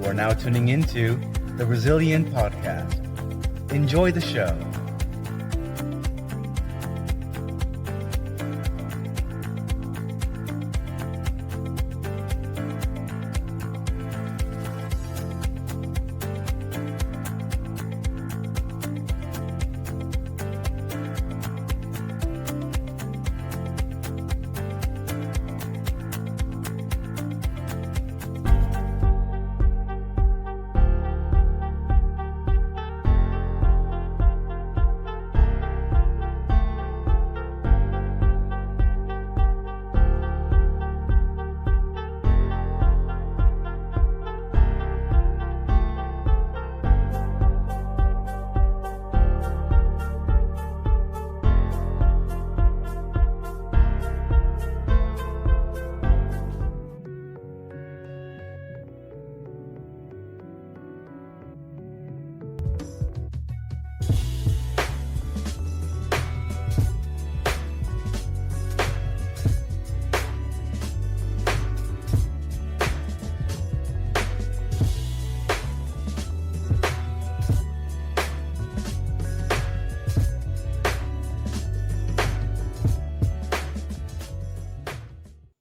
You are now tuning into the Resilient Podcast. Enjoy the show.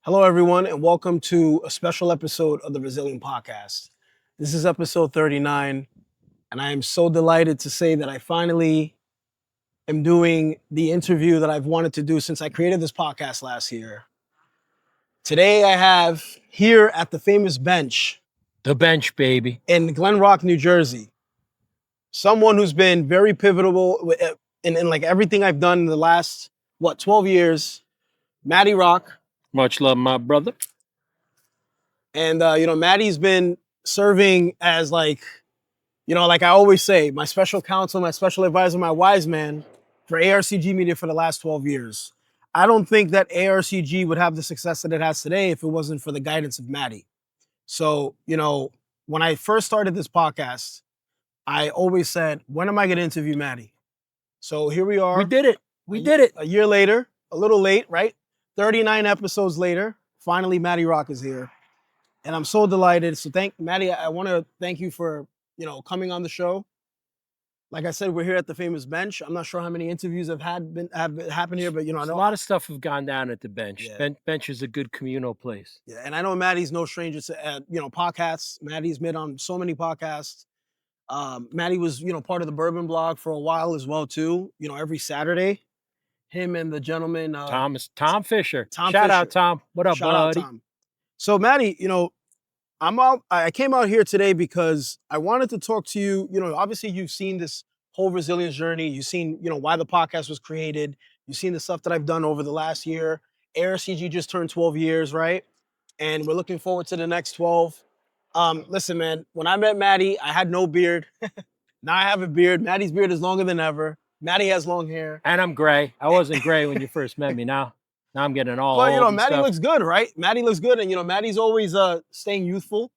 Hello, everyone, and welcome to a special episode of the Resilient Podcast. This is episode 39, and I am so delighted to say that I finally am doing the interview that I've wanted to do since I created this podcast last year. Today, I have here at the famous bench. The bench, baby. In Glen Rock, New Jersey, someone who's been very pivotal in like everything I've done in the last, 12 years, Matty Rock. Much love, my brother. And, Matty's been serving as like I always say, my special counsel, my special advisor, my wise man for ARCG Media for the last 12 years. I don't think that ARCG would have the success that it has today if it wasn't for the guidance of Matty. So, when I first started this podcast, I always said, when am I going to interview Matty? So here we are. We did it. We did it. A year later, a little late, right? 39 episodes later, finally Matty Rock is here. And I'm so delighted. So Matty, I want to thank you for, coming on the show. Like I said, we're here at the famous bench. I'm not sure how many interviews have happened here, but I know a lot of stuff have gone down at the bench. Yeah. Bench is a good communal place. Yeah, and I know Matty's no stranger to podcasts. Matty's been on so many podcasts. Matty was, part of the Bourbon Blog for a while as well too. Every Saturday. Him and the gentleman Tom Fisher. Tom Shout Fisher. out, Tom. What up, Shout buddy? out, Tom. So, Matty, I came out here today because I wanted to talk to you. Obviously you've seen this whole resilience journey. You've seen, why the podcast was created. You've seen the stuff that I've done over the last year. ARCG just turned 12 years, right? And we're looking forward to the next 12. Listen, man, when I met Matty, I had no beard. Now I have a beard. Matty's beard is longer than ever. Matty has long hair. And I'm gray. I wasn't gray when you first met me. Now I'm getting all But, old and Matty stuff. looks good, right? Matty looks good. And, Matty's always staying youthful.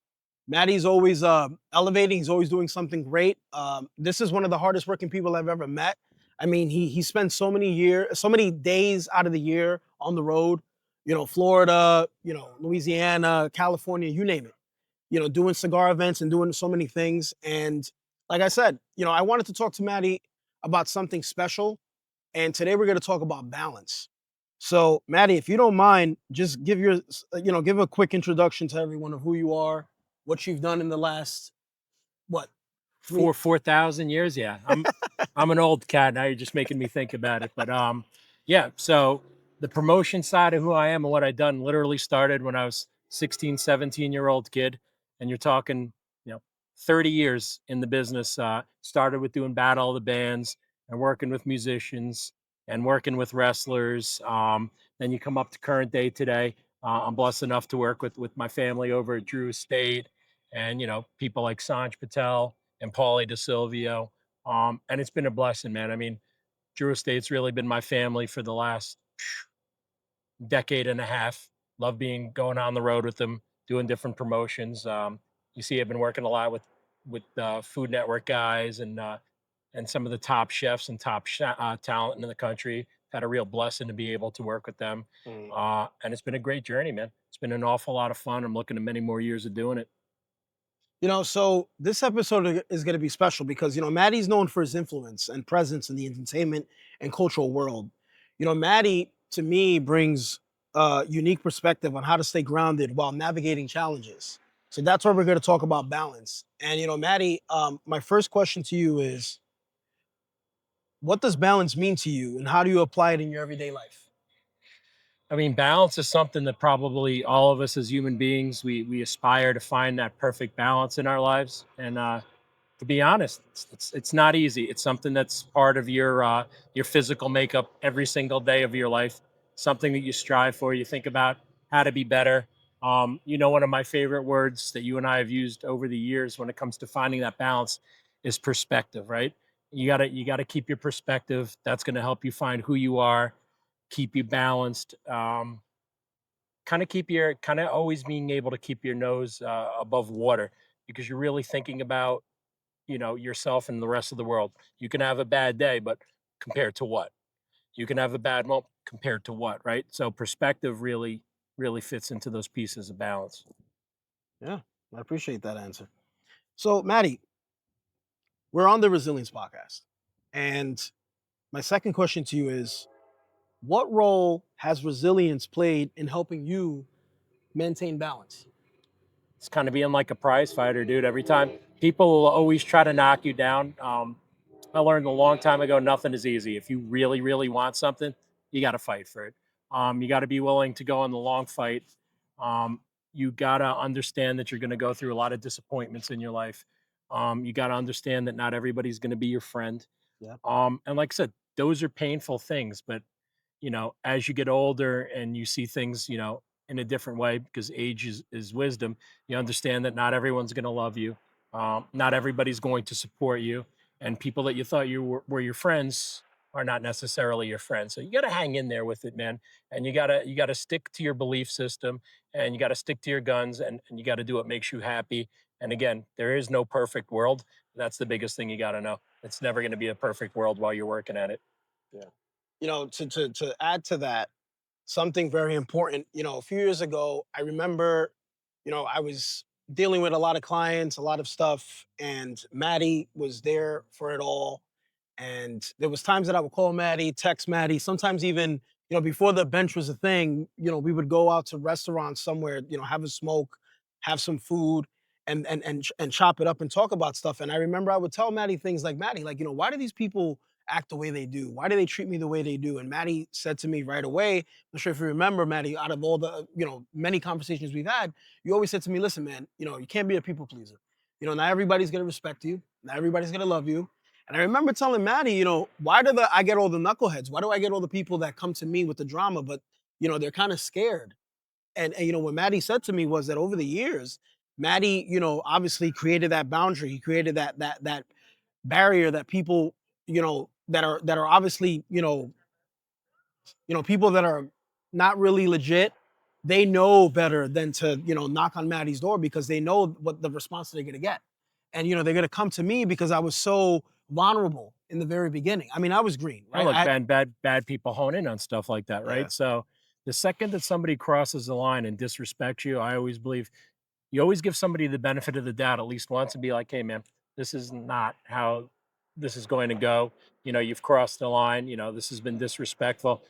Matty's always elevating. He's always doing something great. This is one of the hardest working people I've ever met. I mean, he spends so many days out of the year on the road, Florida, Louisiana, California, you name it, doing cigar events and doing so many things. And like I said, I wanted to talk to Matty about something special. And today we're going to talk about balance. So, Matty, if you don't mind, just give give a quick introduction to everyone of who you are, what you've done in the last, 4,000 years. Yeah. I'm an old cat. Now you're just making me think about it. But yeah. So the promotion side of who I am and what I've done literally started when I was 16, 17-year-old kid. And you're talking, 30 years in the business. Started with doing Battle of the Bands and working with musicians and working with wrestlers. Then you come up to current day today. I'm blessed enough to work with my family over at Drew Estate and, people like Sanj Patel and Paulie DeSilvio. And it's been a blessing, man. I mean, Drew Estate's really been my family for the last decade and a half. Love going on the road with them, doing different promotions. You see, I've been working a lot with Food Network guys and some of the top chefs and top talent in the country. Had a real blessing to be able to work with them. And it's been a great journey, man. It's been an awful lot of fun. I'm looking at many more years of doing it. So this episode is going to be special because, Maddie's known for his influence and presence in the entertainment and cultural world. Maddie, to me, brings a unique perspective on how to stay grounded while navigating challenges. So that's why we're going to talk about balance. And, Maddie, my first question to you is, what does balance mean to you and how do you apply it in your everyday life? I mean, balance is something that probably all of us as human beings, we aspire to find that perfect balance in our lives. And to be honest, it's not easy. It's something that's part of your physical makeup every single day of your life. Something that you strive for. You think about how to be better. One of my favorite words that you and I have used over the years when it comes to finding that balance is perspective. Right? You gotta keep your perspective. That's going to help you find who you are, keep you balanced. Kind of always being able to keep your nose above water because you're really thinking about yourself and the rest of the world. You can have a bad day, but compared to what? You can have a bad moment compared to what, right? So perspective really fits into those pieces of balance. Yeah, I appreciate that answer. So, Maddie, we're on the Resilience Podcast. And my second question to you is, what role has resilience played in helping you maintain balance? It's kind of being like a prize fighter, dude. Every time people will always try to knock you down. I learned a long time ago, nothing is easy. If you really want something, you got to fight for it. You got to be willing to go on the long fight. Um, you got to understand that you're going to go through a lot of disappointments in your life. You got to understand that not everybody's going to be your friend. Yeah. And like I said, those are painful things, but as you get older and you see things, in a different way because age is wisdom, you understand that not everyone's going to love you. Not everybody's going to support you. And people that you thought were your friends are not necessarily your friends. So you got to hang in there with it, man. And you gotta stick to your belief system and you got to stick to your guns and you got to do what makes you happy. And again, there is no perfect world. That's the biggest thing you got to know. It's never going to be a perfect world while you're working at it. Yeah. To add to that, something very important, a few years ago, I remember, I was dealing with a lot of clients, a lot of stuff, and Maddie was there for it all. And there was times that I would call Maddie, text Maddie, sometimes even, before the bench was a thing, we would go out to restaurants somewhere, have a smoke, have some food, and chop it up and talk about stuff. And I remember I would tell Maddie things like, Maddie, like, why do these people act the way they do? Why do they treat me the way they do? And Maddie said to me right away, I'm not sure if you remember, Maddie, out of all the, many conversations we've had, you always said to me, listen, man, you can't be a people pleaser. Not everybody's gonna respect you, not everybody's gonna love you. And I remember telling Maddie, why I get all the knuckleheads? Why do I get all the people that come to me with the drama, but they're kind of scared? And what Maddie said to me was that over the years, Maddie, obviously created that boundary. He created that barrier that people, that are obviously, people that are not really legit, they know better than to, knock on Maddie's door because they know what the response they're gonna get. And they're gonna come to me because I was so vulnerable in the very beginning. I mean, I was green, Oh, right? look, bad people hone in on stuff like that, Yeah. right? So the second that somebody crosses the line and disrespects you, I always believe you always give somebody the benefit of the doubt at least once and be like, hey man, this is not how this is going to go. You've crossed the line, this has been disrespectful.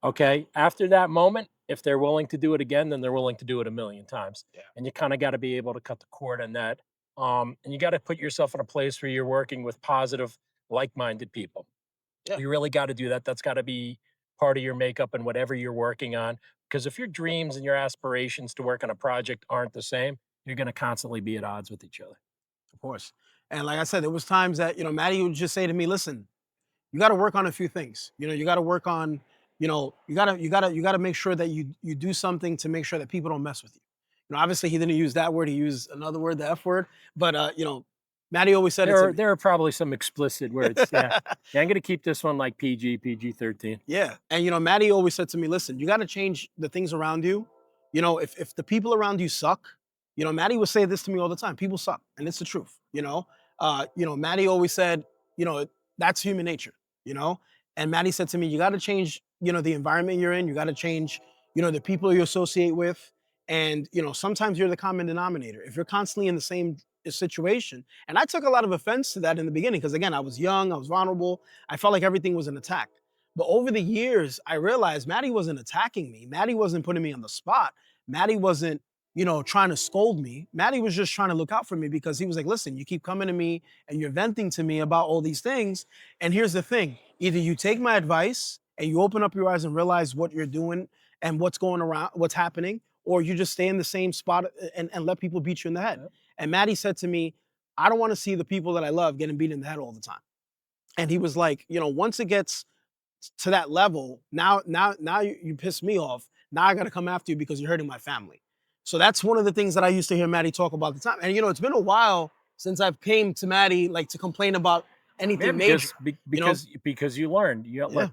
Okay. After that moment, if they're willing to do it again, then they're willing to do it a million times. Yeah. And you kind of got to be able to cut the cord on that. And you got to put yourself in a place where you're working with positive, like-minded people. Yeah. You really got to do that. That's got to be part of your makeup and whatever you're working on. Because if your dreams and your aspirations to work on a project aren't the same, you're going to constantly be at odds with each other. Of course. And like I said, there was times that, Maddie would just say to me, listen, you got to work on a few things. You got to work on, you got to make sure that you do something to make sure that people don't mess with you. Obviously he didn't use that word, he used another word, the F word, but Maddie always said it to me. There are probably some explicit words. Yeah. Yeah, I'm going to keep this one like PG 13. Yeah. And Maddie always said to me, listen, you got to change the things around you. If the people around you suck, Maddie would say this to me all the time. People suck, and it's the truth. Maddie always said, that's human nature, you know? And Maddie said to me, you got to change, the environment you're in. You got to change, the people you associate with. And, sometimes you're the common denominator. If you're constantly in the same situation. And I took a lot of offense to that in the beginning because, again, I was young, I was vulnerable. I felt like everything was an attack. But over the years, I realized Matty wasn't attacking me. Matty wasn't putting me on the spot. Matty wasn't, trying to scold me. Matty was just trying to look out for me because he was like, listen, you keep coming to me and you're venting to me about all these things. And here's the thing, either you take my advice and you open up your eyes and realize what you're doing and what's going around, what's happening, or you just stay in the same spot and let people beat you in the head. Yep. And Matty said to me, I don't want to see the people that I love getting beat in the head all the time. And he was like, once it gets to that level, now you piss me off. Now I got to come after you because you're hurting my family. So that's one of the things that I used to hear Matty talk about the time. And it's been a while since I've came to Matty like to complain about anything major. Because you learned. Look,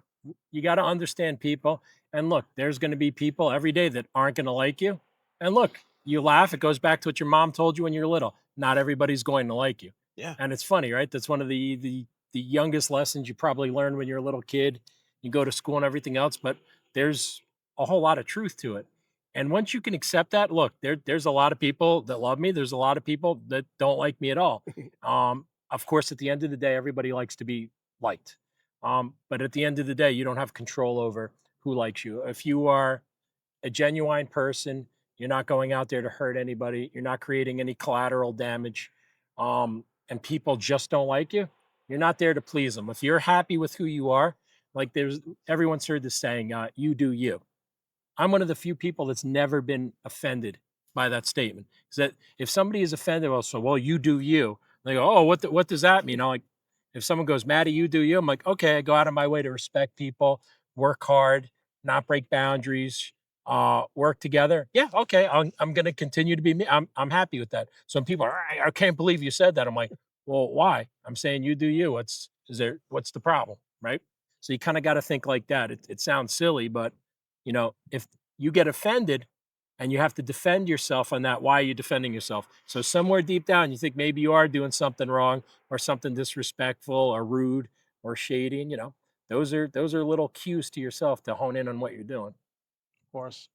you got to understand people. And look, there's going to be people every day that aren't going to like you. And look, you laugh. It goes back to what your mom told you when you were little. Not everybody's going to like you. Yeah. And it's funny, right? That's one of the youngest lessons you probably learned when you're a little kid. You go to school and everything else, but there's a whole lot of truth to it. And once you can accept that, look, there's a lot of people that love me. There's a lot of people that don't like me at all. Of course, at the end of the day, everybody likes to be liked. But at the end of the day, you don't have control over who likes you. If you are a genuine person, you're not going out there to hurt anybody. You're not creating any collateral damage. And people just don't like you. You're not there to please them. If you're happy with who you are, like everyone's heard this saying, you do you. I'm one of the few people that's never been offended by that statement. Is that if somebody is offended, well, you do you. They go, oh, what does that mean? Like, if someone goes, Matty, you do you. I'm like, okay, I go out of my way to respect people, work hard, not break boundaries, work together. Yeah, okay, I'm going to continue to be me. I'm happy with that. Some people are, I can't believe you said that. I'm like, well, why? I'm saying you do you. What's the problem, right? So you kind of got to think like that. It sounds silly, but if you get offended and you have to defend yourself on that, why are you defending yourself? So somewhere deep down, you think maybe you are doing something wrong or something disrespectful or rude or shady. And, those are little cues to yourself to hone in on what you're doing. Of course.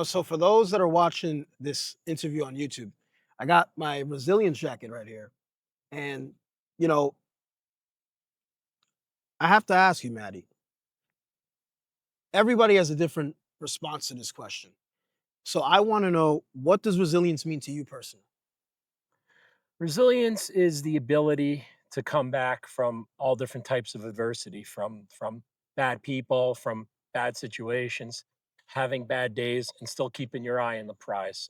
So for those that are watching this interview on YouTube, I got my resilience jacket right here. And, I have to ask you, Matty, everybody has a different response to this question. So I want to know, what does resilience mean to you personally? Resilience is the ability to come back from all different types of adversity, from bad people, from bad situations, having bad days, and still keeping your eye on the prize.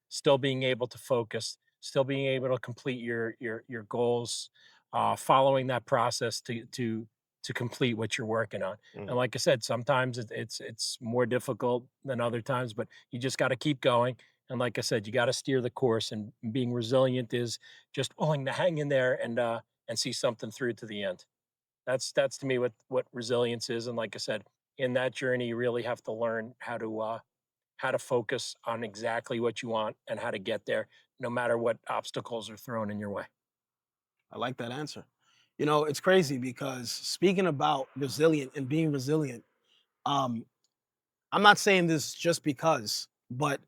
Still being able to focus, still being able to complete your goals, following that process to complete what you're working on. And like I said, sometimes it's more difficult than other times, but you just got to keep going. And like I said, you got to steer the course, and being resilient is just willing to hang in there and see something through to the end. That's to me what resilience is. And like I said, in that journey, you really have to learn how to focus on exactly what you want and how to get there, no matter what obstacles are thrown in your way. I like that answer. It's crazy because speaking about resilient and being resilient, I'm not saying this just because, but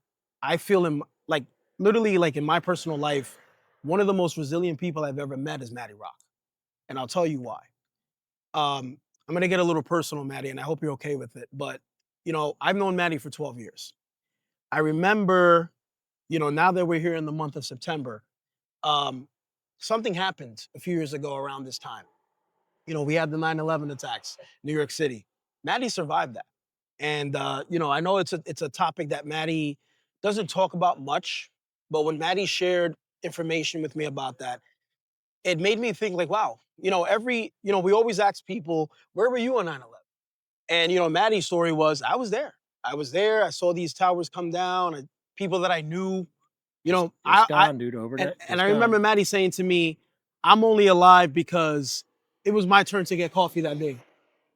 I feel literally in my personal life, one of the most resilient people I've ever met is Matty Rock. And I'll tell you why. I'm going to get a little personal, Matty, and I hope you're okay with it. But, I've known Matty for 12 years. I remember, now that we're here in the month of September, something happened a few years ago around this time. We had the 9/11 attacks, New York City. Matty survived that. And, I know it's a topic that Matty doesn't talk about much, but when Matty shared information with me about that, it made me think like, wow, we always ask people, where were you on 9/11? And, Matty's story was, I was there. I saw these towers come down, and people that I knew, Dude, overnight. And I remember Matty saying to me, I'm only alive because it was my turn to get coffee that day.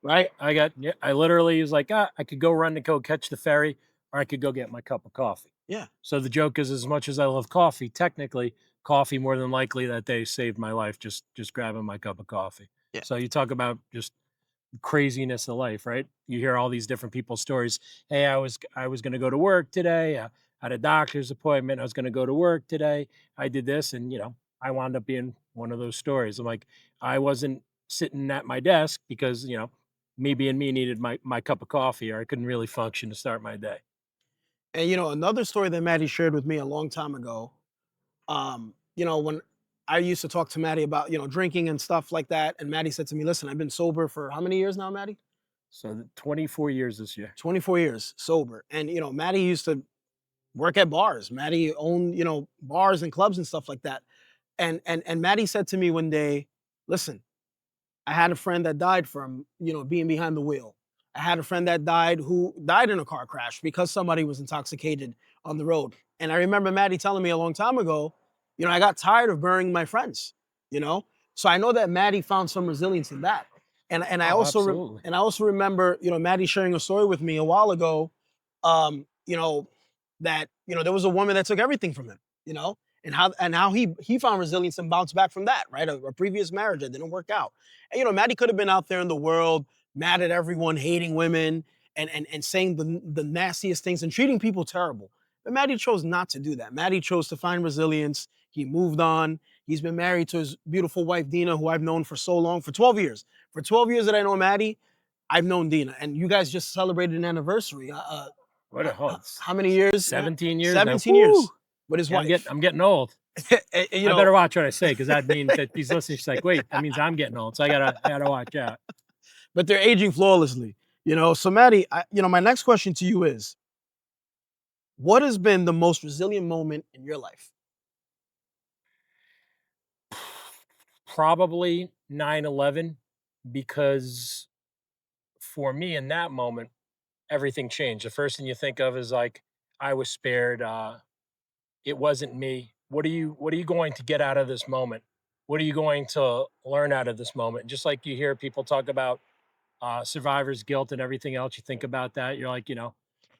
Right? I literally was like, I could go run to go catch the ferry, or I could go get my cup of coffee. Yeah. So the joke is, as much as I love coffee, technically coffee more than likely that day saved my life, just grabbing my cup of coffee. Yeah. So you talk about just craziness of life, right? You hear all these different people's stories. Hey, I was going to go to work today. I had a doctor's appointment. I was going to go to work today. I did this. And, I wound up being one of those stories. I'm like, I wasn't sitting at my desk because, me being me needed my cup of coffee or I couldn't really function to start my day. And another story that Maddie shared with me a long time ago, when I used to talk to Maddie about, drinking and stuff like that, and Maddie said to me, "Listen, I've been sober for how many years now, Maddie?" So 24 years this year. 24 years sober. And Maddie used to work at bars. Maddie owned, bars and clubs and stuff like that. And Maddie said to me one day, "Listen, I had a friend that died from, being behind the wheel. I had a friend that died who died in a car crash because somebody was intoxicated on the road." And I remember Maddie telling me a long time ago, I got tired of burying my friends, you know? So I know that Maddie found some resilience in that. And I Oh, also absolutely. and I also remember, Maddie sharing a story with me a while ago, um, you know, that, there was a woman that took everything from him, and how he found resilience and bounced back from that, right? A previous marriage that didn't work out. And Maddie could have been out there in the world, mad at everyone, hating women, and saying the nastiest things and treating people terrible. But Maddie chose not to do that. Maddie chose to find resilience. He moved on. He's been married to his beautiful wife, Dina, who I've known for so long, for 12 years. For 12 years that I know Maddie, I've known Dina. And you guys just celebrated an anniversary. What a How many years, Matt? 17 years now. 17 Woo! years with his Yeah, wife. I'm getting old. And, I better watch what I say because that means that she's listening. She's like, wait, that means I'm getting old. So I gotta watch out. but they're aging flawlessly. So Maddie, my next question to you is, what has been the most resilient moment in your life? Probably 9/11 because for me in that moment, everything changed. The first thing you think of is like, I was spared. It wasn't me. What are you going to get out of this moment? What are you going to learn out of this moment? Just like you hear people talk about survivor's guilt and everything else, you think about that. You're like,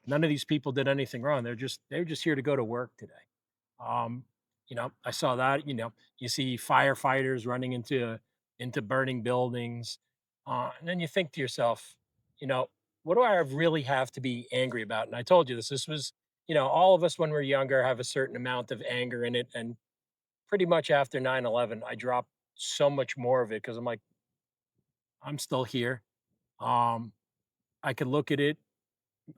none of these people did anything wrong. They're just here to go to work today. Um, I saw that. You see firefighters running into burning buildings, and then you think to yourself, you know, what do I really have to be angry about? And I told you this. This was, all of us when we're younger have a certain amount of anger in it, and pretty much after 9/11, I dropped so much more of it because I'm like, I'm still here. Um, I could look at it,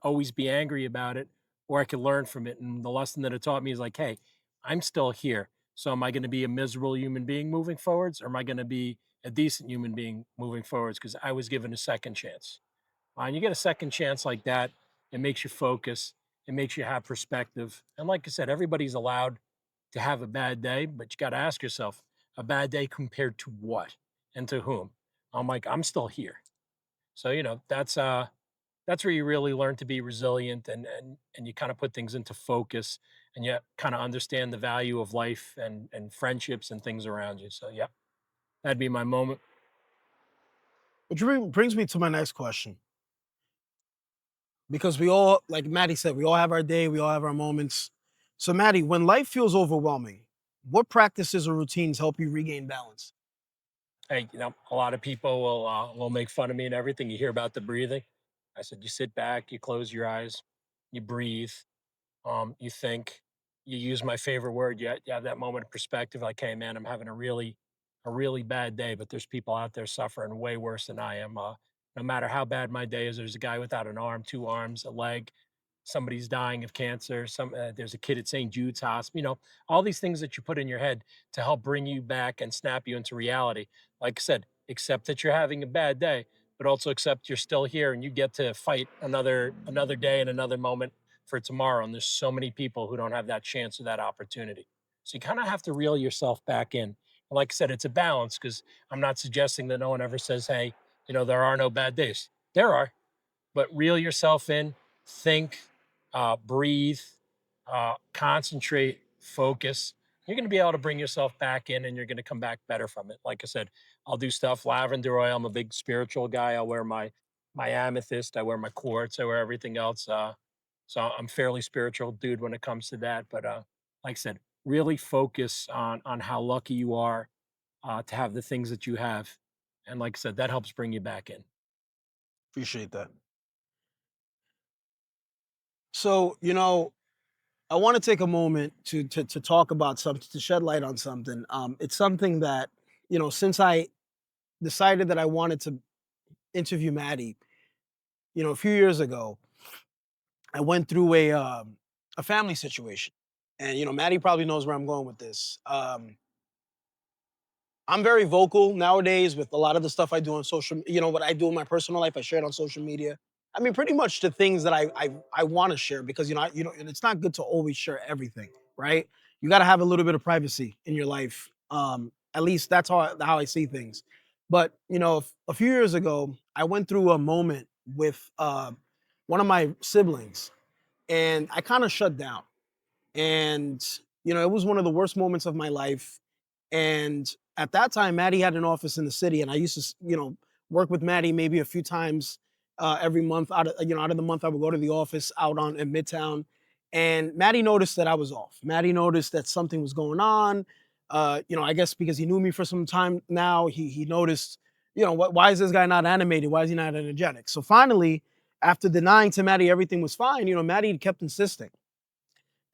always be angry about it, or I could learn from it. And the lesson that it taught me is like, hey, I'm still here. So am I going to be a miserable human being moving forwards, or am I going to be a decent human being moving forwards? Because I was given a second chance. And you get a second chance like that, it makes you focus, it makes you have perspective. And like I said, everybody's allowed to have a bad day, but you got to ask yourself, a bad day compared to what and to whom? I'm like, I'm still here. So, that's where you really learn to be resilient and you kind of put things into focus and you kind of understand the value of life and friendships and things around you. So yeah, that'd be my moment. Which brings me to my next question. Because we all, like Maddie said, we all have our day, we all have our moments. So, Maddie, when life feels overwhelming, what practices or routines help you regain balance? Hey, a lot of people will make fun of me and everything. You hear about the breathing. I said, you sit back, you close your eyes, you breathe, you think, you use my favorite word. You have that moment of perspective, like, hey man, I'm having a really bad day, but there's people out there suffering way worse than I am. No matter how bad my day is, there's a guy without an arm, two arms, a leg, somebody's dying of cancer, there's a kid at St. Jude's Hospital, all these things that you put in your head to help bring you back and snap you into reality. Like I said, accept that you're having a bad day, but also accept you're still here and you get to fight another day and another moment for tomorrow. And there's so many people who don't have that chance or that opportunity. So you kind of have to reel yourself back in. And like I said, it's a balance because I'm not suggesting that no one ever says, hey, there are no bad days. There are, but reel yourself in, think, breathe, concentrate, focus. You're going to be able to bring yourself back in and you're going to come back better from it. Like I said, I'll do stuff, lavender oil. I'm a big spiritual guy. I'll wear my amethyst. I wear my quartz. I wear everything else. So I'm fairly spiritual dude when it comes to that. But like I said, really focus on how lucky you are to have the things that you have. And like I said, that helps bring you back in. Appreciate that. So, I want to take a moment to talk about something, to shed light on something. It's something that, since I decided that I wanted to interview Maddie, a few years ago, I went through a family situation, and Maddie probably knows where I'm going with this. I'm very vocal nowadays with a lot of the stuff I do on social. What I do in my personal life, I share it on social media. I mean, pretty much the things that I want to share because and it's not good to always share everything, right? You got to have a little bit of privacy in your life. At least that's how I see things. But a few years ago, I went through a moment with one of my siblings, and I kind of shut down. And it was one of the worst moments of my life. And at that time, Maddie had an office in the city, and I used to, work with Maddie maybe a few times every month. Out of the month, I would go to the office out on in Midtown, and Maddie noticed that I was off. Maddie noticed that something was going on. I guess because he knew me for some time now, he noticed, why is this guy not animated? Why is he not energetic? So finally, after denying to Maddie everything was fine, Maddie kept insisting.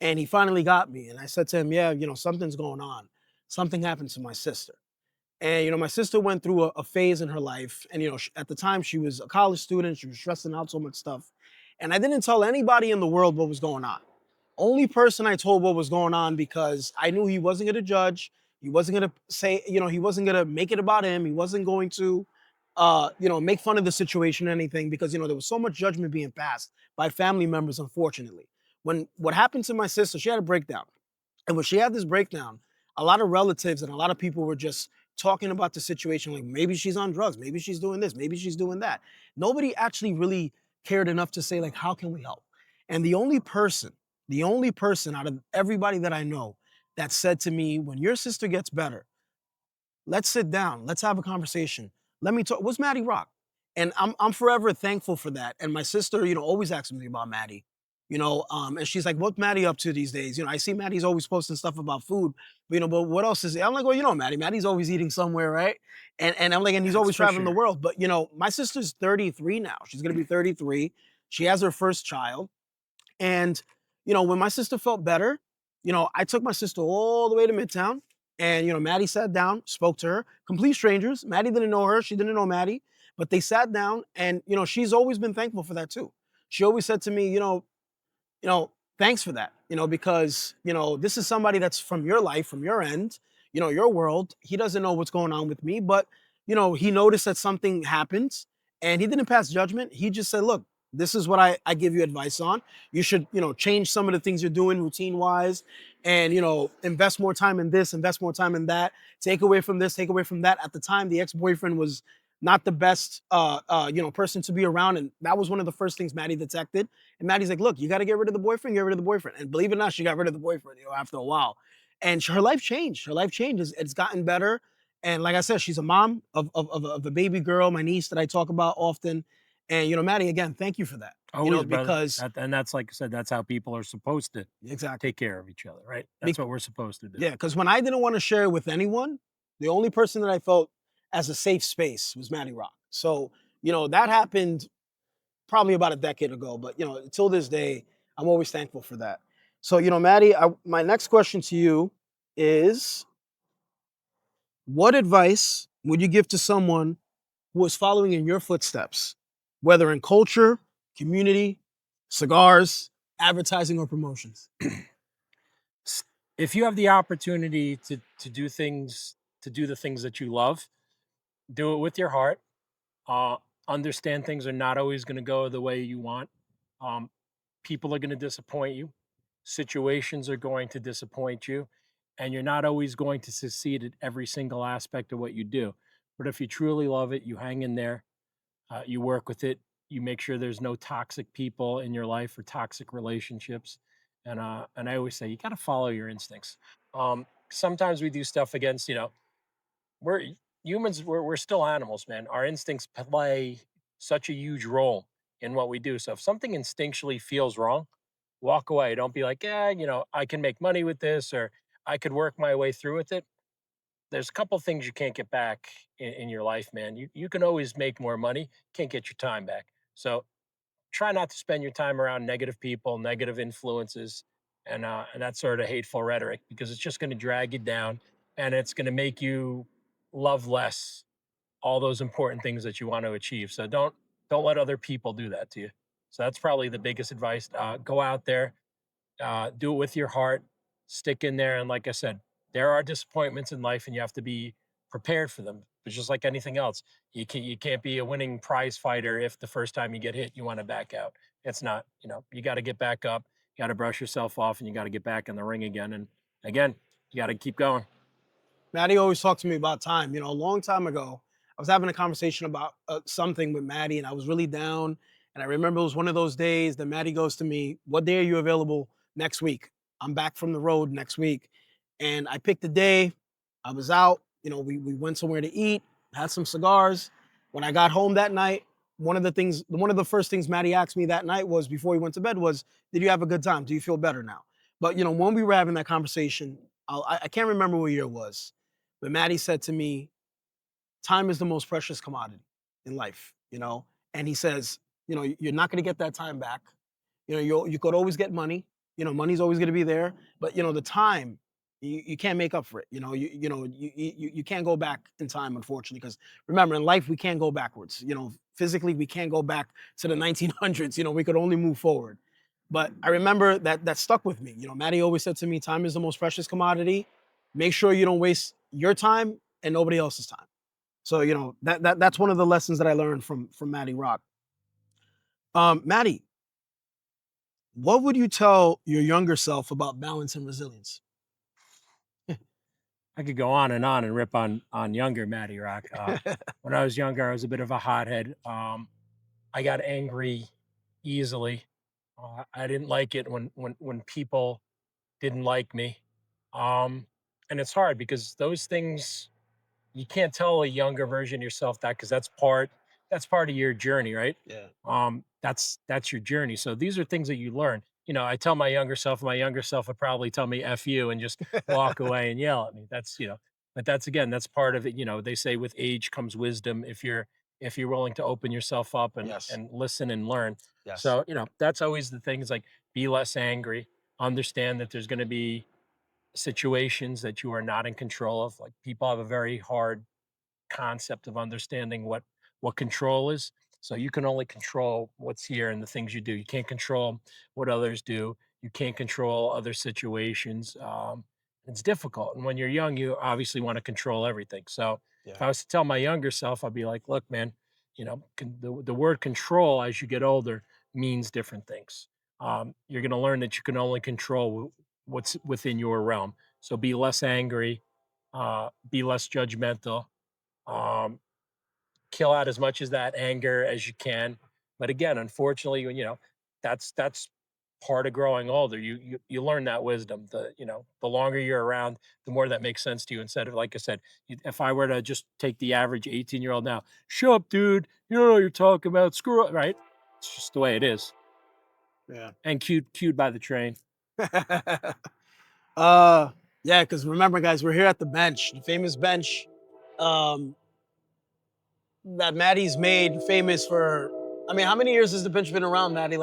And he finally got me. And I said to him, yeah, something's going on. Something happened to my sister. And, my sister went through a phase in her life. And, at the time she was a college student. She was stressing out so much stuff. And I didn't tell anybody in the world what was going on. Only person I told what was going on because I knew he wasn't going to judge. He wasn't going to say, he wasn't going to make it about him. He wasn't going to, make fun of the situation or anything because, there was so much judgment being passed by family members, unfortunately. When what happened to my sister, she had a breakdown. And when she had this breakdown, a lot of relatives and a lot of people were just talking about the situation like maybe she's on drugs, maybe she's doing this, maybe she's doing that. Nobody actually really cared enough to say, like, how can we help? And the only person out of everybody that I know that said to me, when your sister gets better, let's sit down. Let's have a conversation. Let me talk. Was Matty Rock. And I'm forever thankful for that. And my sister, always asks me about Maddie. And she's like, "What's Maddie up to these days?" I see Maddie's always posting stuff about food, but what else is it? I'm like, well, Maddie. Maddie's always eating somewhere, right? And I'm like, and he's That's always for traveling the sure. world. But my sister's 33 now. She's gonna be 33. She has her first child. And, when my sister felt better, I took my sister all the way to Midtown. And, Maddie sat down, spoke to her, complete strangers. Maddie didn't know her. She didn't know Maddie. But they sat down and, she's always been thankful for that too. She always said to me, thanks for that, because, this is somebody that's from your life, from your end, your world. He doesn't know what's going on with me, but, he noticed that something happens and he didn't pass judgment. He just said, look, this is what I give you advice on. You should, change some of the things you're doing routine wise and, invest more time in this, invest more time in that, take away from this, take away from that. At the time, the ex-boyfriend was not the best, person to be around. And that was one of the first things Maddie detected. And Maddie's like, look, you got to get rid of the boyfriend, get rid of the boyfriend. And believe it or not, she got rid of the boyfriend, after a while. And her life changed. Her life changed. It's gotten better. And like I said, she's a mom of a baby girl, my niece that I talk about often. And, Maddie, again, thank you for that. Always, brother. Because And that's like I said, that's how people are supposed to exactly. take care of each other, right? That's what we're supposed to do. Yeah, because when I didn't want to share it with anyone, the only person that I felt as a safe space was Matty Rock. So, that happened probably about a decade ago, but till this day, I'm always thankful for that. So, Maddie, my next question to you is, what advice would you give to someone who is following in your footsteps, whether in culture, community, cigars, advertising, or promotions? If you have the opportunity to do things, to do the things that you love, do it with your heart. Uh, Understand things are not always going to go the way you want. Um, People are going to disappoint you. Situations are going to disappoint you. And you're not always going to succeed at every single aspect of what you do. But if you truly love it, you hang in there, you work with it, you make sure there's no toxic people in your life or toxic relationships. And I always say, you got to follow your instincts. Sometimes we do stuff against, we're humans, we're still animals, man. Our instincts play such a huge role in what we do. So if something instinctually feels wrong, walk away. Don't be like, yeah, I can make money with this or I could work my way through with it. There's a couple things you can't get back in your life, man. You can always make more money, can't get your time back. So try not to spend your time around negative people, negative influences. and that sort of hateful rhetoric, because it's just going to drag you down, and it's going to make you love less all those important things that you want to achieve. So don't let other people do that to you. So that's probably the biggest advice. Go out there, do it with your heart, stick in there, and like I said, there are disappointments in life, and you have to be prepared for them. But just like anything else, you can't be a winning prize fighter if the first time you get hit you want to back out. It's not, you got to get back up, you got to brush yourself off, and you got to get back in the ring again. And again, you got to keep going. Matty always talked to me about time. A long time ago, I was having a conversation about something with Matty, and I was really down. And I remember it was one of those days that Matty goes to me, "What day are you available next week? I'm back from the road next week." And I picked a day. I was out. We went somewhere to eat, had some cigars. When I got home that night, one of the first things Matty asked me that night was, before he went to bed, was, "Did you have a good time? Do you feel better now?" But when we were having that conversation, I can't remember what year it was, but Matty said to me, time is the most precious commodity in life, and he says, you're not going to get that time back. You could always get money. Money's always going to be there, but the time, you can't make up for it. You can't go back in time, unfortunately, because remember, in life we can't go backwards. Physically we can't go back to the 1900s. We could only move forward. But I remember that stuck with me. Matty always said to me, time is the most precious commodity. Make sure you don't waste your time and nobody else's time. So that's one of the lessons that I learned from Matty Rock. Matty, what would you tell your younger self about balance and resilience? I could go on and rip on younger Matty Rock. When I was younger, I was a bit of a hothead. I got angry easily. I didn't like it when people didn't like me. Um, and it's hard because those things, you can't tell a younger version of yourself that, because that's part of your journey, right? Yeah. That's your journey. So these are things that you learn. I tell my younger self, would probably tell me F you and just walk away and yell at me. But that's, again, that's part of it. They say with age comes wisdom, if you're willing to open yourself up and Yes. and listen and learn. Yes. So, that's always the thing, is like, be less angry, understand that there's going to be situations that you are not in control of. Like, people have a very hard concept of understanding what control is. So you can only control what's here and the things you do. You can't control what others do. You can't control other situations. It's difficult. And when you're young, you obviously want to control everything. So Yeah. if I was to tell my younger self, I'd be like, look, man, the word control as you get older means different things. You're going to learn that you can only control what's within your realm. So be less angry, be less judgmental, um, kill out as much as that anger as you can. But again, unfortunately, that's part of growing older. You learn that wisdom. The longer you're around, the more that makes sense to you. Instead of, like I said, if I were to just take the average 18-year-old now, show up, dude. You don't know what you're talking about. Screw it, right? It's just the way it is. Yeah. And cued by the train. Yeah, because remember, guys, we're here at the bench, the famous bench, um, that Matty's made famous for. I mean, how many years has the bench been around, Matty?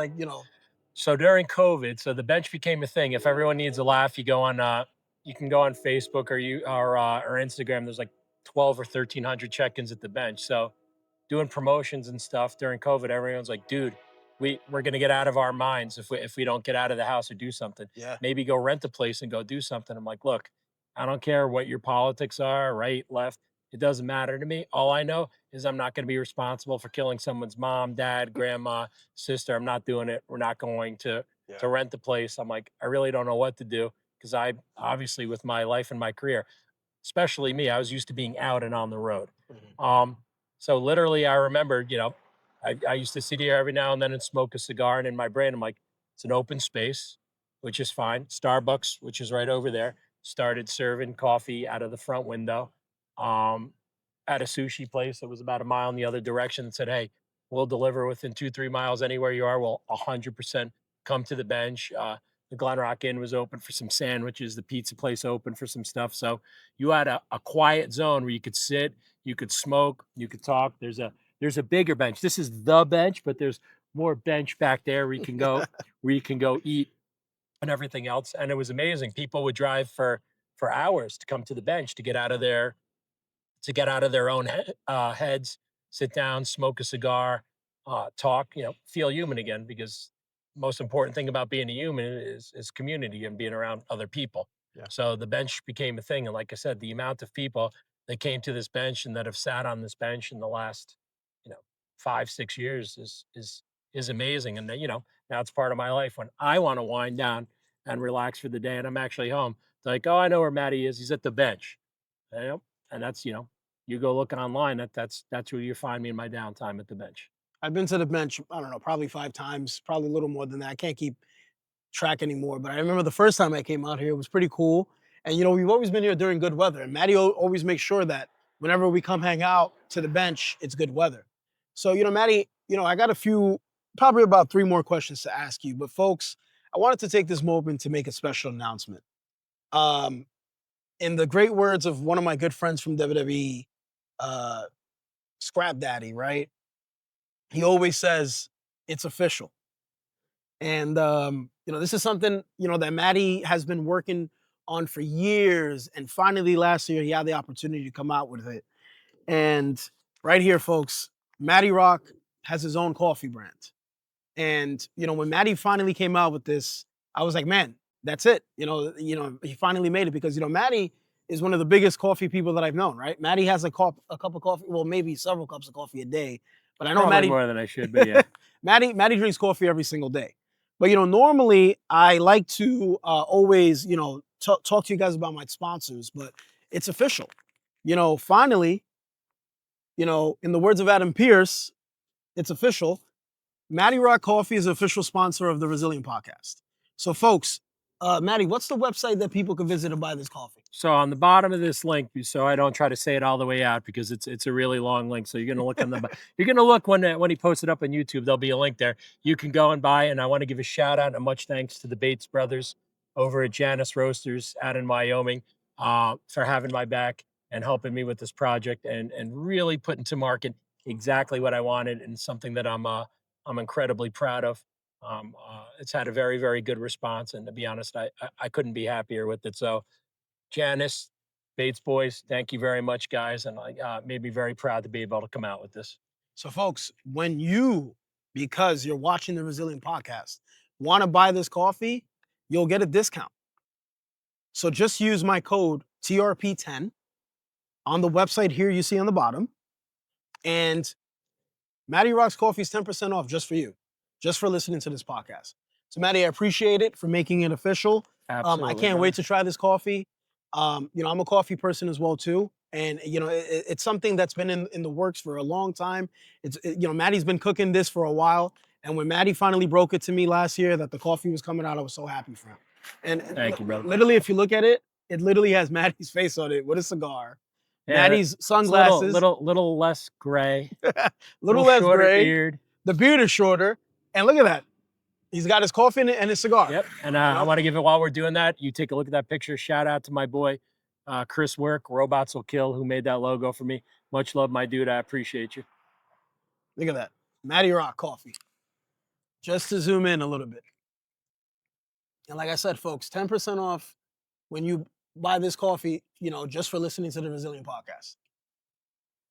So during COVID, so the bench became a thing. If everyone needs a laugh, you can go on Facebook or Instagram. There's like 12 or 1300 check-ins at the bench. So doing promotions and stuff during COVID, everyone's like, dude, we're gonna get out of our minds if we don't get out of the house or do something. Yeah. Maybe go rent a place and go do something. I'm like, look, I don't care what your politics are, right, left. It doesn't matter to me. All I know is I'm not going to be responsible for killing someone's mom, dad, grandma, sister. I'm not doing it. We're not going to Yeah. rent the place. I'm like, I really don't know what to do, because I obviously, with my life and my career, especially me, I was used to being out and on the road. Mhm. So literally, I remember, I used to sit here every now and then and smoke a cigar, and in my brain, I'm like, it's an open space, which is fine. Starbucks, which is right over there, started serving coffee out of the front window. Um, at a sushi place that was about a mile in the other direction, and said, hey, we'll deliver within 2-3 miles anywhere you are. We'll 100% come to the bench. The Glen Rock Inn was open for some sandwiches, the pizza place open for some stuff. So you had a quiet zone where you could sit, you could smoke, you could talk. There's a bigger bench. This is the bench, but there's more bench back there where you can go eat. and everything else. And it was amazing. People would drive for hours to come to the bench to get out of their own heads, sit down, smoke a cigar, talk, feel human again. Because most important thing about being a human is community and being around other people. Yeah. So the bench became a thing, and like I said, the amount of people that came to this bench and that have sat on this bench in the last, you know, 5, 6 years is amazing. And then, now it's part of my life when I want to wind down and relax for the day, and I'm actually home. It's like, oh, I know where Matty is. He's at the bench. Yep. And that's, you go look online, that's where you find me in my downtime, at the bench. I've been to the bench, I don't know, probably 5 times, probably a little more than that. I can't keep track anymore. But I remember the first time I came out here, it was pretty cool. And we've always been here during good weather. And Matty always makes sure that whenever we come hang out to the bench, it's good weather. So, Matty, I got probably about 3 more questions to ask you. But folks, I wanted to take this moment to make a special announcement. In the great words of one of my good friends from WWE, uh, Scrap Daddy, right? He always says, it's official. And this is something that Matty has been working on for years, and finally last year he had the opportunity to come out with it. And right here, folks, Matty Rock has his own coffee brand. And when Matty finally came out with this, I was like, man, that's it. He finally made it, because Matty is one of the biggest coffee people that I've known. Right? Matty has a cup of coffee, well, maybe several cups of coffee a day. But I know Probably Matty more than I should, but yeah. Matty drinks coffee every single day. But normally I like to always talk to you guys about my sponsors, but it's official. Finally, in the words of Adam Pierce, it's official. Matty Rock Coffee is an official sponsor of the Resilient Podcast. So, folks, Matty, what's the website that people can visit to buy this coffee? So on the bottom of this link, so I don't try to say it all the way out, because it's a really long link. So you're gonna look you're gonna look when he posts it up on YouTube. There'll be a link there. You can go and buy it. And I want to give a shout out and a much thanks to the Bates brothers over at Janice Roasters out in Wyoming, for having my back and helping me with this project, and really putting to market exactly what I wanted, and something that I'm incredibly proud of. It's had a very, very good response, and to be honest, I couldn't be happier with it. So Janice, Bates boys, thank you very much, guys, and made me very proud to be able to come out with this. So, folks, because you're watching the Resilient Podcast, want to buy this coffee, you'll get a discount. So just use my code TRP10 on the website here you see on the bottom, and Matty Rock's coffee is 10% off just for you, just for listening to this podcast. So, Matty, I appreciate it for making it official. Absolutely, I can't wait to try this coffee. I'm a coffee person as well too, and it's something that's been in the works for a long time. Matty's been cooking this for a while, and when Matty finally broke it to me last year that the coffee was coming out, I was so happy for him. And Thank you, brother. Literally, if you look at it, it literally has Matty's face on it with a cigar, Yeah, Matty's it's sunglasses, little less gray, little less shorter gray. beard. The beard is shorter, and look at that. He's got his coffee and his cigar. Yep. And I want to give it, while we're doing that, you take a look at that picture. Shout out to my boy, Chris Work, Robots Will Kill, who made that logo for me. Much love, my dude. I appreciate you. Look at that. Matty Rock coffee. Just to zoom in a little bit. And like I said, folks, 10% off when you buy this coffee, just for listening to the Resilient Podcast.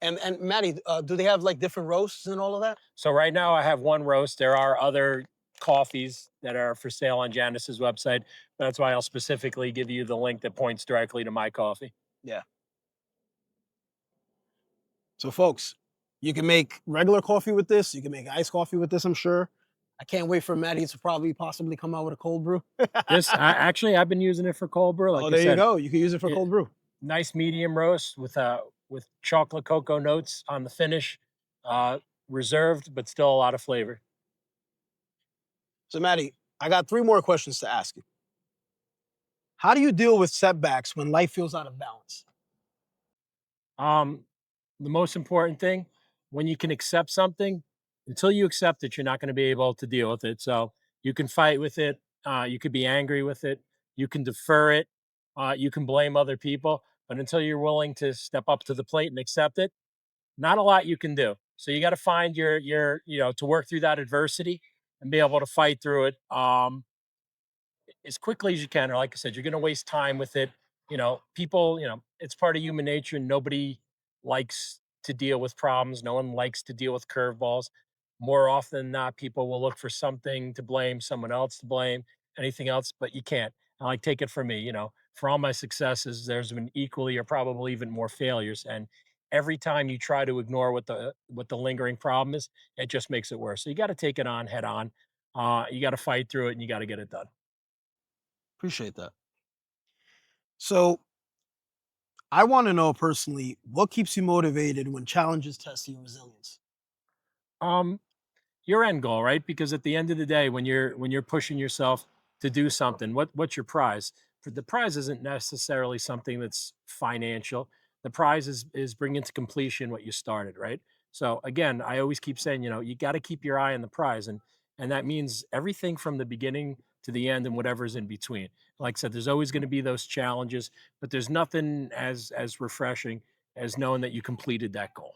And Matty, do they have like different roasts and all of that? So right now I have one roast. There are other coffees that are for sale on Janice's website. That's why I'll specifically give you the link that points directly to my coffee. Yeah. So, folks, you can make regular coffee with this. You can make iced coffee with this, I'm sure. I can't wait for Matty to possibly come out with a cold brew. I've been using it for cold brew. Like there you go. You can use it for cold brew. Nice medium roast with chocolate cocoa notes on the finish, reserved, but still a lot of flavor. So, Matty, I got 3 more questions to ask you. How do you deal with setbacks when life feels out of balance? The most important thing, when you can accept something, until you accept it, you're not going to be able to deal with it. So you can fight with it. You could be angry with it. You can defer it. You can blame other people. But until you're willing to step up to the plate and accept it, not a lot you can do. So you got to find your to work through that adversity and be able to fight through it. as quickly as you can. Or like I said, you're going to waste time with it. People, it's part of human nature. Nobody likes to deal with problems. No one likes to deal with curveballs. More often than not, people will look for something to blame, someone else to blame, anything else, but you can't. And like, take it from me, for all my successes, there's been equally or probably even more failures. And every time you try to ignore what the lingering problem is, it just makes it worse. So you got to take it on head on. You got to fight through it, and you got to get it done. Appreciate that. So I want to know personally, what keeps you motivated when challenges test your resilience? Um, your end goal, right? Because at the end of the day, when you're pushing yourself to do something, what's your prize? For the prize isn't necessarily something that's financial. The prize is bringing to completion what you started, right? So again, I always keep saying, you got to keep your eye on the prize, and that means everything from the beginning to the end and whatever's in between. Like I said, there's always going to be those challenges, but there's nothing as refreshing as knowing that you completed that goal.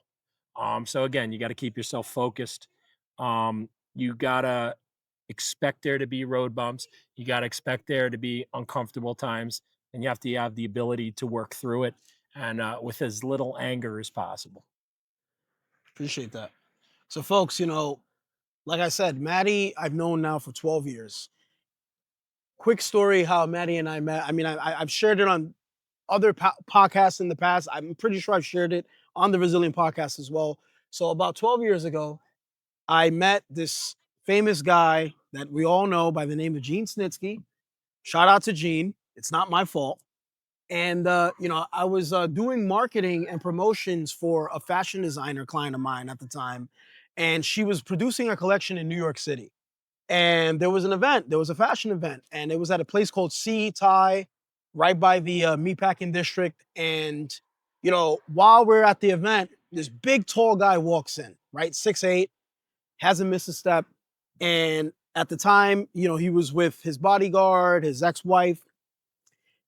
So again, you got to keep yourself focused. You gotta expect there to be road bumps. You gotta expect there to be uncomfortable times, and you have to have the ability to work through it, and with as little anger as possible. Appreciate that. So, folks, like I said, Matty, I've known now for 12 years. Quick story how Matty and I met. I mean, I've shared it on other podcasts in the past. I'm pretty sure I've shared it on the Resilient Podcast as well. So, about 12 years ago, I met this famous guy that we all know by the name of Gene Snitsky. Shout out to Gene. It's not my fault. And I was doing marketing and promotions for a fashion designer client of mine at the time, and she was producing a collection in New York City. And there was an event. There was a fashion event, and it was at a place called C Thai, right by the meatpacking district. And while we're at the event, this big tall guy walks in, right, 6'8", hasn't missed a step. And at the time, he was with his bodyguard, his ex-wife.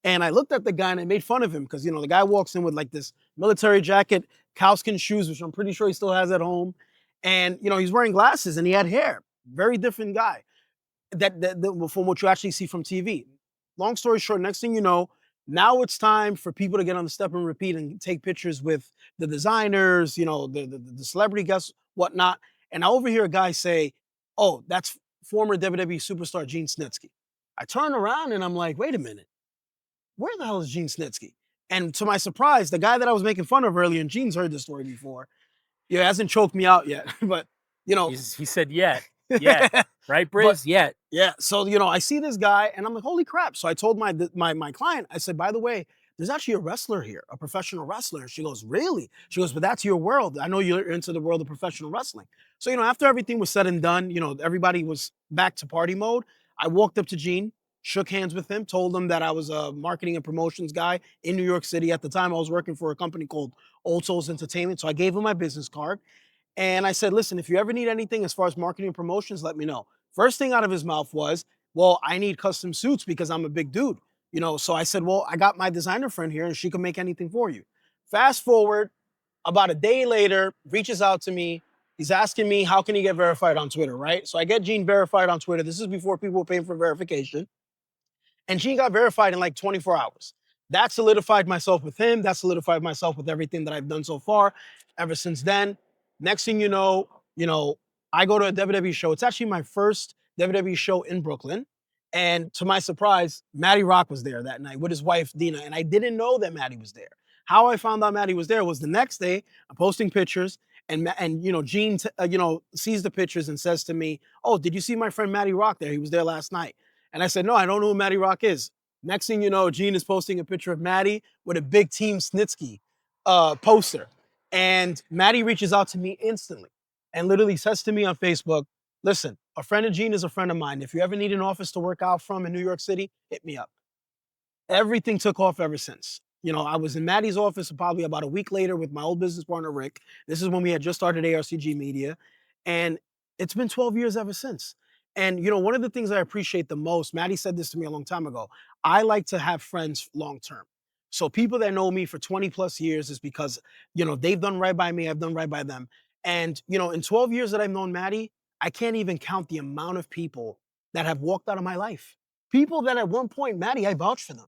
And I looked at the guy and I made fun of him because, the guy walks in with like this military jacket, cowskin shoes, which I'm pretty sure he still has at home. And, he's wearing glasses and he had hair. Very different guy that from what you actually see from TV. Long story short, next thing you know, now it's time for people to get on the step and repeat and take pictures with the designers, the celebrity guests, whatnot. And I overhear a guy say, "Oh, that's former WWE superstar Gene Snitsky." I turn around and I'm like, wait a minute, where the hell is Gene Snitsky? And to my surprise, the guy that I was making fun of earlier, and Gene's heard this story before, he hasn't choked me out yet, but He said yet, right, Briz? Yet. yeah. So, I see this guy and I'm like, holy crap. So I told my client, I said, by the way, there's actually a wrestler here, a professional wrestler. She goes, really? She goes, but that's your world. I know you're into the world of professional wrestling. So, after everything was said and done, everybody was back to party mode. I walked up to Gene, shook hands with him, told him that I was a marketing and promotions guy in New York City. At the time, I was working for a company called Old Souls Entertainment. So I gave him my business card. And I said, listen, if you ever need anything as far as marketing and promotions, let me know. First thing out of his mouth was, well, I need custom suits because I'm a big dude. So I said, well, I got my designer friend here and she can make anything for you. Fast forward, about a day later, reaches out to me. He's asking me, how can he get verified on Twitter, right? So I get Gene verified on Twitter. This is before people were paying for verification. And Gene got verified in like 24 hours. That solidified myself with him. That solidified myself with everything that I've done so far ever since then. Next thing you know, I go to a WWE show. It's actually my first WWE show in Brooklyn. And to my surprise, Matty Rock was there that night with his wife, Dina. And I didn't know that Matty was there. How I found out Matty was there was the next day, I'm posting pictures and Gene, sees the pictures and says to me, "Oh, did you see my friend Matty Rock there? He was there last night." And I said, "No, I don't know who Matty Rock is." Next thing you know, Gene is posting a picture of Matty with a big Team Snitsky poster. And Matty reaches out to me instantly and literally says to me on Facebook, "Listen, a friend of Gene is a friend of mine. If you ever need an office to work out from in New York City, hit me up." Everything took off ever since. I was in Matty's office probably about a week later with my old business partner, Rick. This is when we had just started ARCG Media. And it's been 12 years ever since. And, one of the things I appreciate the most, Matty said this to me a long time ago, I like to have friends long term. So people that know me for 20 plus years is because, they've done right by me, I've done right by them. And, in 12 years that I've known Matty, I can't even count the amount of people that have walked out of my life. people that at one point, Matty, I vouched for them.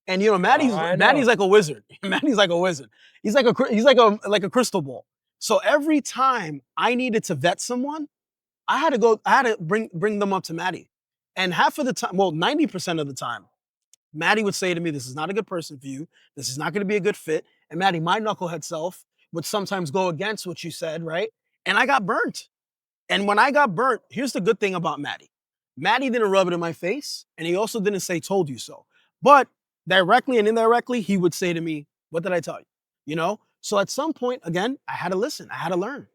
And I know. Matty's like a wizard. Matty's like a wizard. He's like a crystal ball. So every time I needed to vet someone, I had to bring them up to Matty. And half of the time, well, 90% of the time, Matty would say to me, "This is not a good person for you. This is not going to be a good fit." And Matty, my knucklehead self, would sometimes go against what you said, right? And I got burnt. And when I got burnt, here's the good thing about Matty. Matty didn't rub it in my face, and he also didn't say "told you so." But directly and indirectly, he would say to me, "What did I tell you?" So at some point, again, I had to listen. I had to learn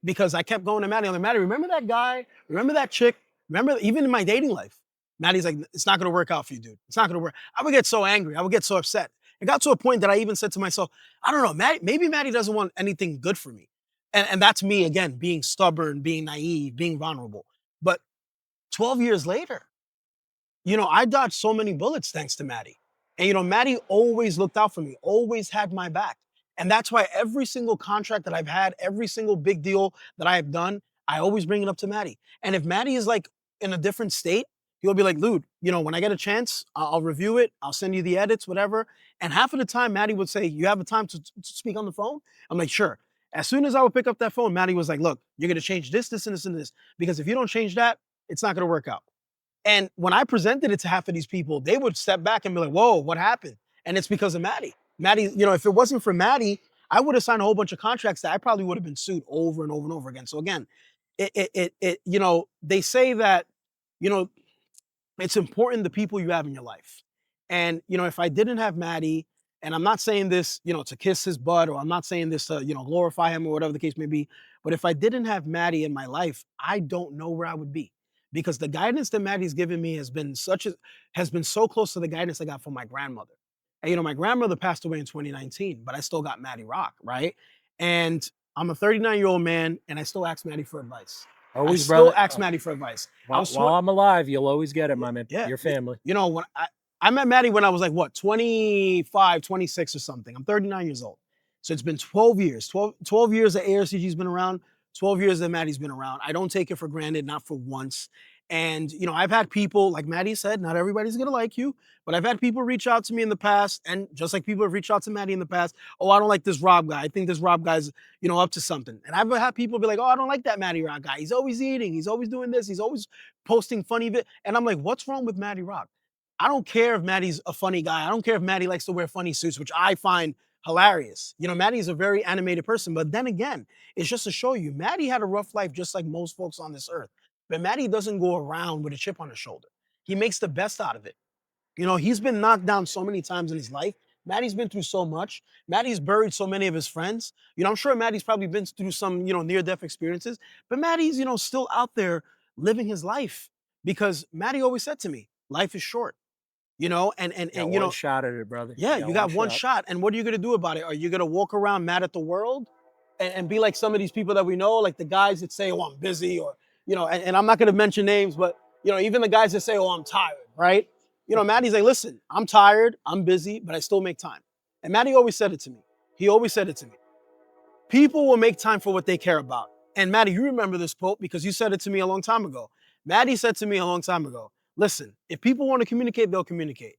because I kept going to Matty. I'm like, "Matty, remember that guy? Remember that chick? Remember even in my dating life?" Matty's like, "It's not going to work out for you, dude. It's not going to work." I would get so angry. I would get so upset. It got to a point that I even said to myself, "I don't know, maybe Matty doesn't want anything good for me." And that's me, again, being stubborn, being naive, being vulnerable. But 12 years later, I dodged so many bullets thanks to Matty. And, Matty always looked out for me, always had my back. And that's why every single contract that I've had, every single big deal that I have done, I always bring it up to Matty. And if Matty is like in a different state, he'll be like, "Dude, when I get a chance, I'll review it. I'll send you the edits, whatever." And half of the time, Matty would say, "You have a time to speak on the phone?" I'm like, "Sure." As soon as I would pick up that phone, Matty was like, "Look, you're going to change this, this, and this, and this. Because if you don't change that, it's not going to work out." And when I presented it to half of these people, they would step back and be like, "Whoa, what happened?" And it's because of Matty. Matty, if it wasn't for Matty, I would have signed a whole bunch of contracts that I probably would have been sued over and over and over again. So again, they say that, you know, it's important the people you have in your life. And, if I didn't have Matty, and I'm not saying this, to kiss his butt, or I'm not saying this to, glorify him or whatever the case may be, but if I didn't have Matty in my life, I don't know where I would be. Because the guidance that Matty's given me has been so close to the guidance I got from my grandmother. And, my grandmother passed away in 2019, but I still got Matty Rock, right? And I'm a 39-year-old man, and I still ask Matty for advice. Always, I still brother. ask Matty for advice. While I'm alive, you'll always get it, my man. Yeah. Your family. When I met Matty when I was like, 25, 26 or something. I'm 39 years old. So it's been 12 years. 12 years that ARCG's been around, 12 years that Matty's been around. I don't take it for granted, not for once. And, I've had people, like Matty said, not everybody's going to like you, but I've had people reach out to me in the past, and just like people have reached out to Matty in the past, "Oh, I don't like this Rob guy. I think this Rob guy's, up to something." And I've had people be like, "Oh, I don't like that Matty Rock guy. He's always eating. He's always doing this. He's always posting funny And I'm like, what's wrong with Matty Rock? I don't care if Matty's a funny guy. I don't care if Matty likes to wear funny suits, which I find hilarious. Matty's a very animated person, but then again, it's just to show you, Matty had a rough life just like most folks on this earth. But Matty doesn't go around with a chip on his shoulder. He makes the best out of it. He's been knocked down so many times in his life. Matty's been through so much. Matty's buried so many of his friends. I'm sure Matty's probably been through some, near-death experiences. But Matty's, still out there living his life. Because Matty always said to me, life is short. And one shot at it, brother. Yeah, you got one shot. And what are you gonna do about it? Are you gonna walk around mad at the world and be like some of these people that we know, like the guys that say, "Oh, I'm busy," or and I'm not gonna mention names, but even the guys that say, "Oh, I'm tired," right? Matty's like, "Listen, I'm tired, I'm busy, but I still make time." And Matty always said it to me. He always said it to me. People will make time for what they care about. And Matty, you remember this quote because you said it to me a long time ago. Matty said to me a long time ago, "Listen, if people want to communicate, they'll communicate."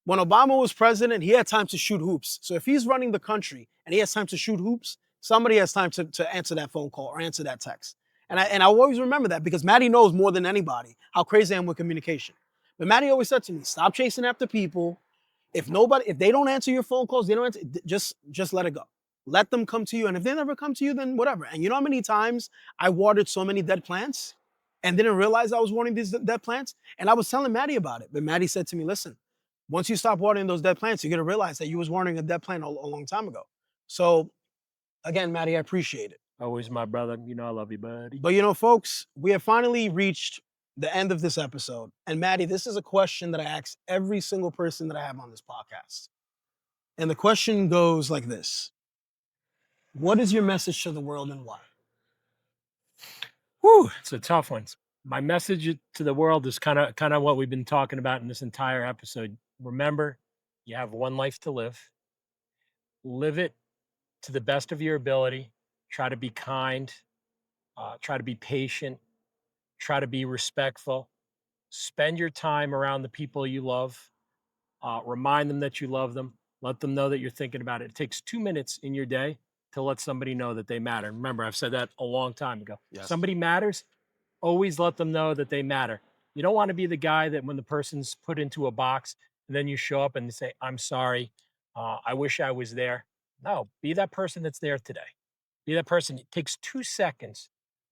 When Obama was president, he had time to shoot hoops. So if he's running the country and he has time to shoot hoops, somebody has time to answer that phone call or answer that text. And I always remember that because Matty knows more than anybody how crazy I am with communication. But Matty always said to me, "Stop chasing after people. If they don't answer your phone calls, they don't answer, just let it go. Let them come to you. And if they never come to you, then whatever." And you know how many times I watered so many dead plants and didn't realize I was watering these dead plants? And I was telling Matty about it. But Matty said to me, "Listen, once you stop watering those dead plants, you're going to realize that you was watering a dead plant a long time ago." So again, Matty, I appreciate it. Always, my brother. I love you, buddy. But folks, we have finally reached the end of this episode. And Matty, this is a question that I ask every single person that I have on this podcast. And the question goes like this: what is your message to the world and why? Whew, it's a tough one. My message to the world is kind of what we've been talking about in this entire episode. Remember, you have one life to live. Live it to the best of your ability. Try to be kind. Try to be patient. Try to be respectful. spend your time around the people you love. Remind them that you love them. Let them know that you're thinking about it. It takes 2 minutes in your day to let somebody know that they matter. Remember, I've said that a long time ago. Yes. Somebody matters, always let them know that they matter. You don't want to be the guy that when the person's put into a box, and then you show up and say, I'm sorry. I wish I was there. No, be that person that's there today. Be that person. It takes 2 seconds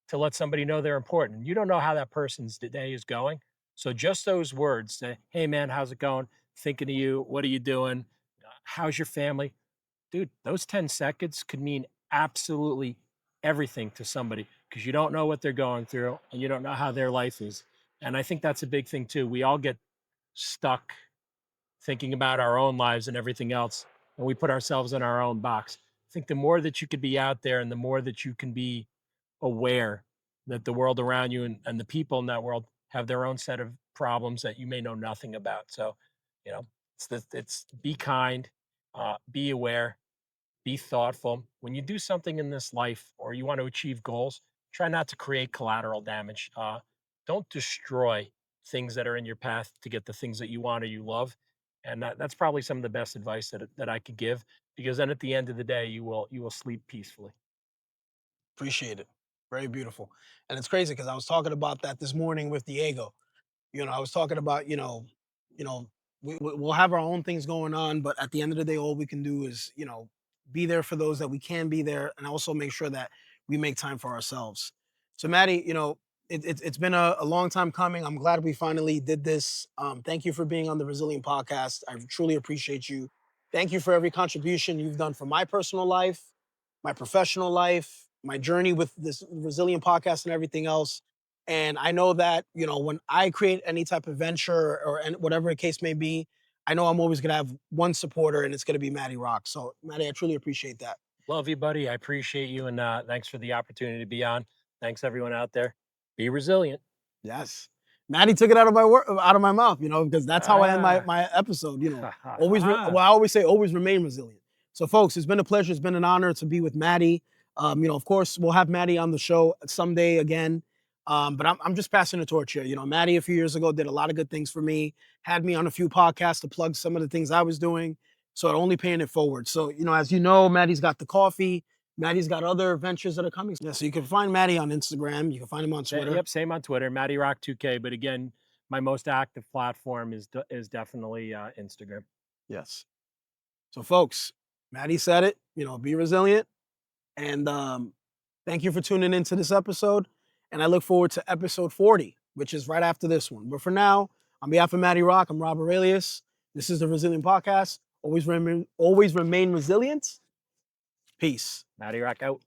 to let somebody know they're important. You don't know how that person's day is going. So just those words, say, hey man, how's it going? Thinking of you. What are you doing? How's your family? Dude, those 10 seconds could mean absolutely everything to somebody because you don't know what they're going through and you don't know how their life is. And I think that's a big thing too. We all get stuck thinking about our own lives and everything else, and we put ourselves in our own box. I think the more that you could be out there and the more that you can be aware that the world around you and the people in that world have their own set of problems that you may know nothing about. So, it's be kind, be aware, be thoughtful. When you do something in this life or you want to achieve goals, try not to create collateral damage. Don't destroy things that are in your path to get the things that you want or you love. And that's probably some of the best advice that I could give, because then at the end of the day, you will sleep peacefully. Appreciate it. Very beautiful. And it's crazy because I was talking about that this morning with Diego. I was talking about, we'll have our own things going on, but at the end of the day, all we can do is, be there for those that we can be there, and also make sure that we make time for ourselves. So, Maddie, it's been a long time coming. I'm glad we finally did this. Thank you for being on the Resilient Podcast. I truly appreciate you. Thank you for every contribution you've done for my personal life, my professional life, my journey with this Resilient Podcast and everything else. And I know that, when I create any type of venture or whatever the case may be, I know I'm always going to have one supporter, and it's going to be Matty Rock. So, Matty, I truly appreciate that. Love you, buddy. I appreciate you. And thanks for the opportunity to be on. Thanks, everyone out there. Be resilient. Yes. Matty took it out of my mouth, because that's how I end my episode, I always say, always remain resilient. So folks, it's been a pleasure. It's been an honor to be with Matty. Of course, we'll have Matty on the show someday again. But I'm just passing the torch here. Matty a few years ago did a lot of good things for me, had me on a few podcasts to plug some of the things I was doing. So it only paying it forward. So, as you know, Matty's got the coffee. Maddie's got other ventures that are coming. Yeah, so you can find Matty on Instagram. You can find him on Twitter. Yep, same on Twitter, Matty Rock 2K. But again, my most active platform is definitely Instagram. Yes. So, folks, Matty said it. Be resilient. And thank you for tuning into this episode. And I look forward to episode 40, which is right after this one. But for now, on behalf of Matty Rock, I'm Rob Aurelius. This is the Resilient Podcast. Always remain resilient. Peace. Matty Rock out.